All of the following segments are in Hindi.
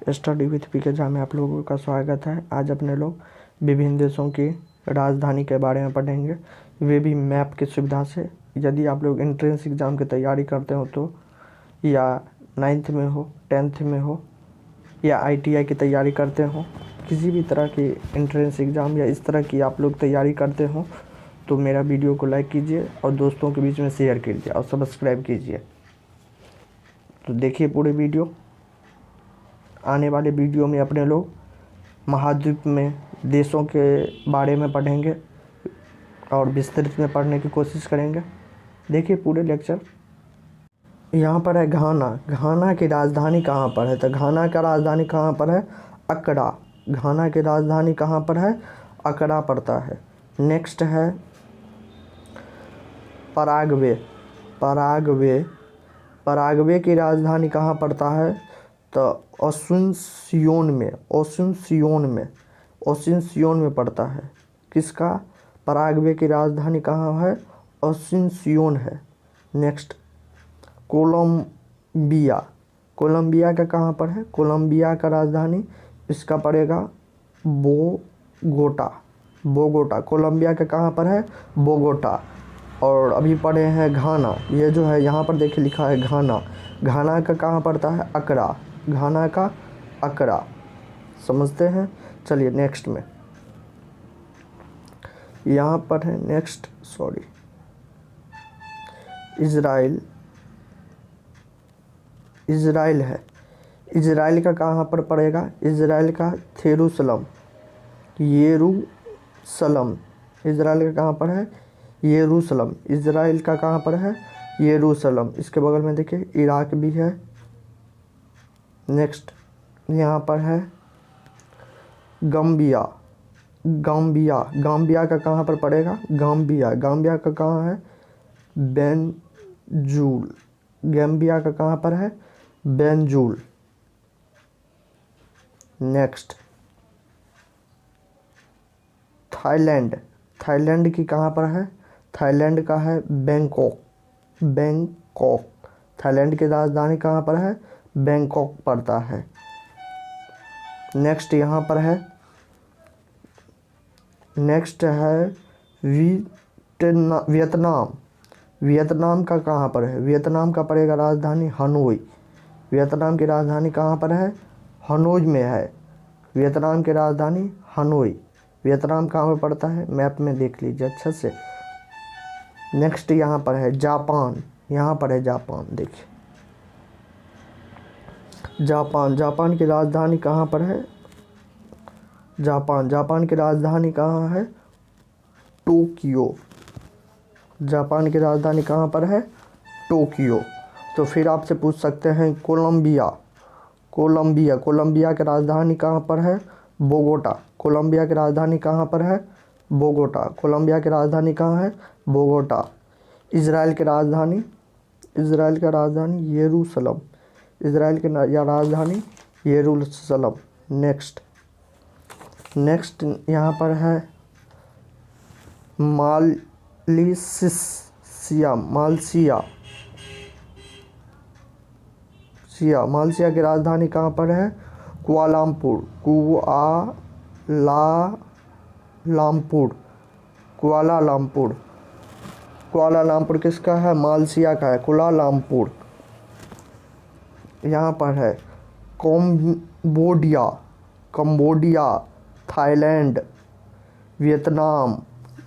स्टडी विथ पीके जहाँ में आप लोगों का स्वागत है। आज अपने लोग विभिन्न देशों की राजधानी के बारे में पढ़ेंगे, वे भी मैप की सुविधा से। यदि आप लोग एंट्रेंस एग्ज़ाम की तैयारी करते हो तो, या 9th में हो, 10th में हो, या ITI की तैयारी करते हो, किसी भी तरह की एंट्रेंस एग्ज़ाम या इस तरह की आप लोग तैयारी करते हो, तो मेरा वीडियो को लाइक कीजिए और दोस्तों के बीच में शेयर कीजिए और सब्सक्राइब कीजिए। तो देखिए पूरे वीडियो। आने वाले वीडियो में अपने लोग महाद्वीप में देशों के बारे में पढ़ेंगे और विस्तृत में पढ़ने की कोशिश करेंगे। देखिए पूरे लेक्चर। यहाँ पर है घाना। घाना की राजधानी कहाँ पर है? तो घाना का राजधानी कहाँ पर है? अक्रा। घाना की राजधानी कहाँ पर है? अक्रा पड़ता है। नेक्स्ट है पराग्वे। पराग्वे। पराग्वे की राजधानी कहाँ पड़ता है? तो ओसुनसियोन में। ओसुनसियोन में। ओसुनसियोन में पड़ता है। किसका? पराग्वे की राजधानी कहाँ है? ओसुनसियोन है। Next Colombia. कोलंबिया का कहाँ पर है? कोलंबिया का राजधानी इसका पड़ेगा बोगोटा। बोगोटा। कोलंबिया का कहाँ पर है? बोगोटा। और अभी पढ़े हैं घाना। ये जो है यहाँ पर देखिए लिखा है घाना। घाना का कहाँ पड़ता है? अक्रा। घाना का अक्रा। समझते हैं? चलिए नेक्स्ट में यहाँ पर है नेक्स्ट इज़राइल। इज़राइल है। इज़राइल का कहाँ पर पड़ेगा? इज़राइल का जेरूसलम। येरूशलम। इज़राइल का कहाँ पर है? येरूशलम। इज़राइल का कहाँ पर है? येरूशलम। इसके बगल में देखिए इराक भी है। नेक्स्ट यहाँ पर है गम्बिया। गाम्बिया। गाम्बिया का कहाँ पर पड़ेगा? गाम्बिया। गाम्बिया का कहाँ है? बेंजूल। गाम्बिया का कहाँ पर है? बेंजूल। Next Thailand. थाईलैंड की कहाँ पर है? थाईलैंड का है बैंकॉक। बैंकॉक। थाईलैंड की राजधानी कहाँ पर है? बैंकॉक पड़ता है। नेक्स्ट यहाँ पर है वियतनाम। वियतनाम का कहाँ पर है? वियतनाम का पड़ेगा राजधानी हनोई। वियतनाम की राजधानी कहाँ पर है? हनोई में है। वियतनाम की राजधानी हनोई। वियतनाम कहाँ पर पड़ता है? मैप में देख लीजिए अच्छे से। नेक्स्ट यहाँ पर है जापान। यहाँ पर है जापान। देखिए जापान। जापान की राजधानी कहाँ पर है? जापान। जापान की राजधानी कहाँ है? टोक्यो। जापान की राजधानी कहाँ पर है? टोक्यो। तो फिर आपसे पूछ सकते हैं कोलंबिया। कोलंबिया। कोलंबिया की राजधानी कहाँ पर है? बोगोटा। कोलंबिया की राजधानी कहाँ पर है? बोगोटा। कोलंबिया की राजधानी कहाँ है? बोगोटा। इज़राइल की राजधानी। इज़राइल का राजधानी येरूशलम। इज़राइल की राजधानी येरूशलम। नेक्स्ट यहाँ पर है मालसीसिया। मालसीसिया की राजधानी कहाँ पर है? कुआलालंपुर। कुआलालंपुर। कुआलालंपुर किसका है? मालसीसिया का है। कुआलालंपुर। यहाँ पर है कंबोडिया। थाईलैंड। वियतनाम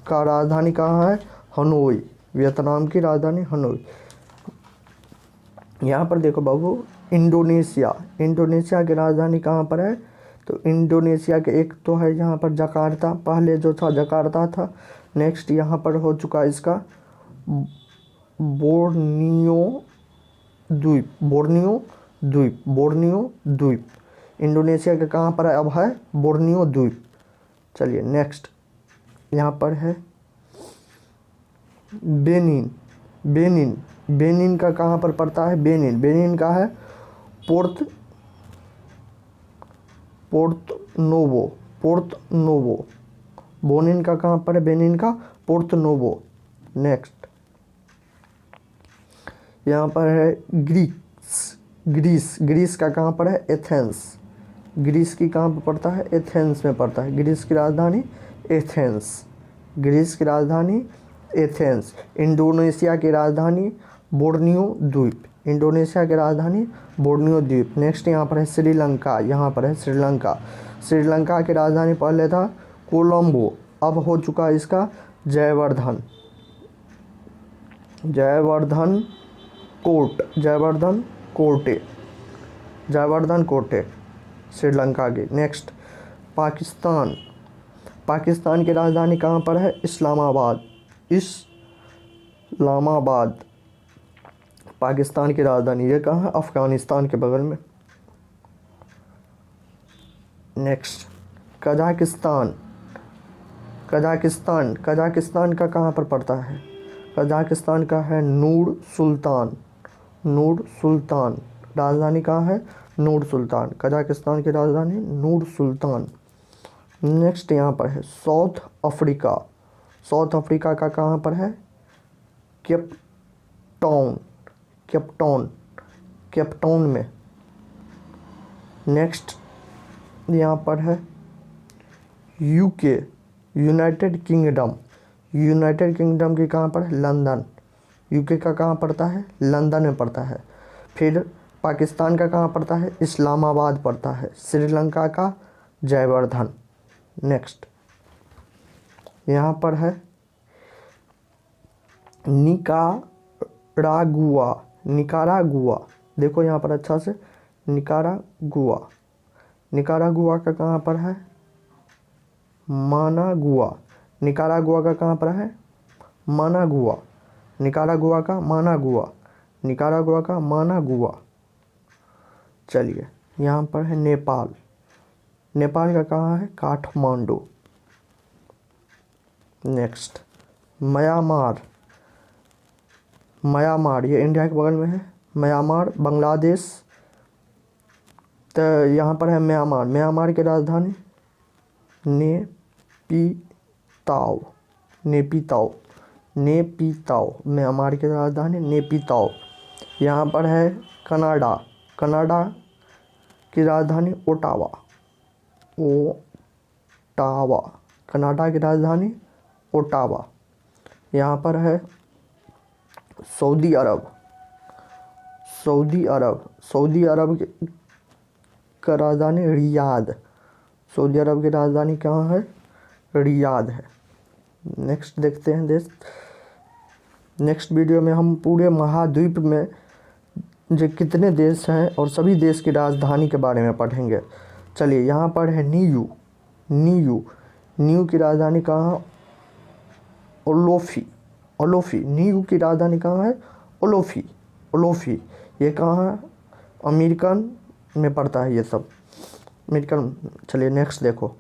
का राजधानी कहाँ है? हनोई। वियतनाम की राजधानी हनोई। यहाँ पर देखो बाबू इंडोनेशिया। इंडोनेशिया की राजधानी कहाँ पर है? तो इंडोनेशिया के एक तो है यहाँ पर जकार्ता। पहले जो था जकार्ता था। नेक्स्ट यहाँ पर हो चुका इसका बोर्नियो द्वीप। बोर्नियो द्वीप। इंडोनेशिया के कहाँ पर है? अब है बोर्नियो द्वीप। चलिए नेक्स्ट यहाँ पर है बेनिन। बेनिन का कहाँ पर पड़ता है? बेनिन का है पोर्त नोवो। बेनिन का कहाँ पर है? बेनिन का पोर्त नोवो। नेक्स्ट यहाँ पर है ग्रीस। ग्रीस का कहाँ पर है? एथेंस। ग्रीस की कहाँ पर पड़ता है? एथेंस में पड़ता है। ग्रीस की राजधानी एथेंस। ग्रीस की राजधानी एथेंस। इंडोनेशिया की राजधानी बोर्नियो द्वीप। इंडोनेशिया की राजधानी बोर्नियो द्वीप। नेक्स्ट यहाँ पर है श्रीलंका। यहाँ पर है श्रीलंका। श्रीलंका की राजधानी पहले था कोलंबो, अब हो चुका इसका जयवर्धन। जयवर्धन कोट, जयवर्धन कोटे, जयवर्धन कोटे श्रीलंका की। नेक्स्ट पाकिस्तान। पाकिस्तान की राजधानी कहाँ पर है? इस्लामाबाद। इस्लामाबाद पाकिस्तान की राजधानी। ये कहाँ है? अफ़गानिस्तान के बगल में। Next Kazakhstan. कजाकिस्तान, कजाकिस्तान का कहाँ पर पड़ता है? कजाकिस्तान का है नूर सुल्तान। नूर सुल्तान राजधानी कहाँ है? नूर सुल्तान। कजाकिस्तान की राजधानी नूर सुल्तान। नेक्स्ट यहाँ पर है साउथ अफ्रीका। साउथ अफ्रीका का कहाँ पर है? Cape Town. Cape Town, Cape Town में। नेक्स्ट यहाँ पर है UK, United kingdom. United kingdom की कहाँ पर है? लंदन। यूके का कहाँ पड़ता है? लंदन में पड़ता है। फिर पाकिस्तान का कहाँ पड़ता है? इस्लामाबाद पड़ता है। श्रीलंका का जयवर्धन। नेक्स्ट यहाँ पर है निकारागुआ। निकारागुआ, देखो यहाँ पर अच्छा से, निकारागुआ। निकारागुआ का कहाँ पर है? मानागुआ। निकारागुआ का कहाँ पर है? मानागुआ। निकारागुआ का मानागुआ। निकारागुआ का मानागुआ। चलिए यहाँ पर है नेपाल। नेपाल का कहाँ है? काठमांडू। Next Myanmar. म्यांमार ये इंडिया के बगल में है। म्यांमार बांग्लादेश, तो यहाँ पर है म्यांमार। म्यांमार की राजधानी नेपिताओ। नेपिताओ, नेपिताओ म्यांमार की राजधानी नेपिताओ। यहाँ पर है कनाडा। कनाडा की राजधानी ओटावा। ओटावा, कनाडा की राजधानी ओटावा। यहाँ पर है सऊदी अरब। सऊदी अरब, सऊदी अरब का राजधानी रियाद। सऊदी अरब की राजधानी कहाँ है? रियाद है। नेक्स्ट देखते हैं देश। नेक्स्ट वीडियो में हम पूरे महाद्वीप में जो कितने देश हैं और सभी देश की राजधानी के बारे में पढ़ेंगे। चलिए यहाँ पर है न्यू। न्यू, न्यू की राजधानी कहाँ है? ओलोफी। ओलोफी, न्यू की राजधानी कहाँ है? ओलोफी। ओलोफी ये कहाँ है? अमेरिकन में पड़ता है ये सब, अमेरिकन। चलिए नेक्स्ट देखो,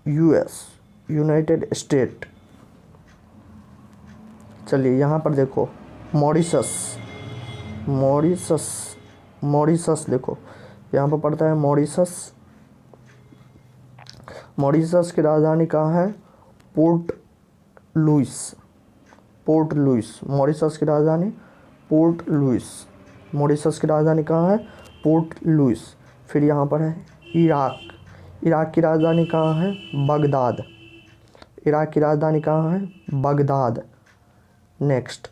यूएस, यूनाइटेड स्टेट। चलिए यहाँ पर देखो मॉरिशस। मॉरिशस, मॉरिशस देखो यहाँ पर पड़ता है मॉरिशस। मॉरिशस की राजधानी कहाँ है? Port Louis. Port Louis, Mauritius की राजधानी पोर्ट लुइस। मॉरिशस की राजधानी कहाँ है? Port Louis. फिर यहाँ पर है इराक। इराक की राजधानी कहाँ है? बगदाद। इराक की राजधानी कहाँ है? बगदाद। नेक्स्ट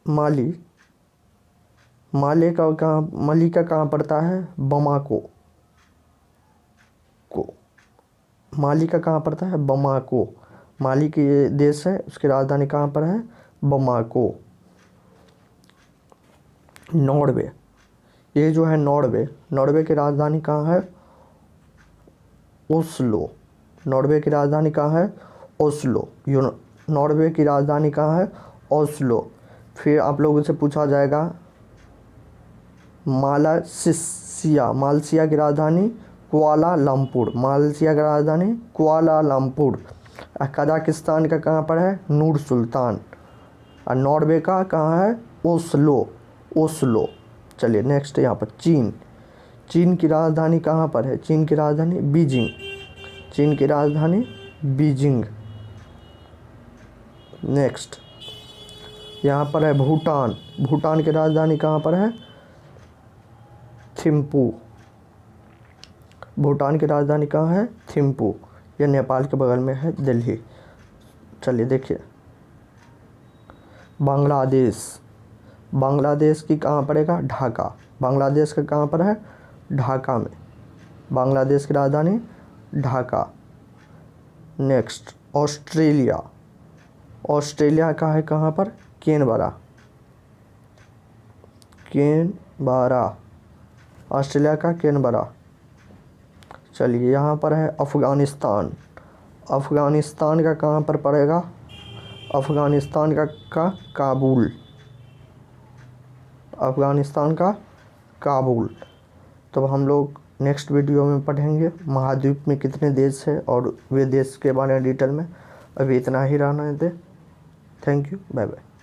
माली। माली का कहाँ पड़ता है? बमाको को। माली का कहाँ पड़ता है? बमाको। माली की देश है, उसकी राजधानी कहाँ पर है? बमाको। नॉर्वे, ये जो है नॉर्वे, नॉर्वे की राजधानी कहाँ है? ओस्लो। नॉर्वे की राजधानी कहाँ है? ओस्लो। नॉर्वे की राजधानी कहाँ है? ओस्लो। फिर आप लोगों से पूछा जाएगा मालयसिया। मालयसिया की राजधानी कुआलालंपुर। मालयसिया की राजधानी कुआलालंपुर। कजाकिस्तान का कहाँ पर है? नूर सुल्तान। और नॉर्वे का कहाँ है? ओस्लो। ओस्लो। चलिए नेक्स्ट यहाँ पर चीन। चीन की राजधानी कहाँ पर है? चीन की राजधानी बीजिंग। चीन की राजधानी बीजिंग। नेक्स्ट यहाँ पर है भूटान। भूटान की राजधानी कहाँ पर है? थिम्पू। भूटान की राजधानी कहाँ है? थिम्पू। यह नेपाल के बगल में है, दिल्ली। चलिए देखिए, बांग्लादेश। बांग्लादेश की कहाँ पड़ेगा? ढाका। बांग्लादेश का कहाँ पर है? ढाका में। बांग्लादेश की राजधानी ढाका। Next, Australia. ऑस्ट्रेलिया का है कहाँ पर? कैनबरा। कैनबरा, ऑस्ट्रेलिया का कैनबरा। चलिए यहाँ पर है अफ़गानिस्तान। अफ़गानिस्तान का कहाँ पर पड़ेगा? अफ़गानिस्तान का काबुल। अफ़गानिस्तान का काबुल। तो हम लोग नेक्स्ट वीडियो में पढ़ेंगे महाद्वीप में कितने देश है और वे देश के बारे में डिटेल में। अभी इतना ही रहने दें। Thank you, bye bye.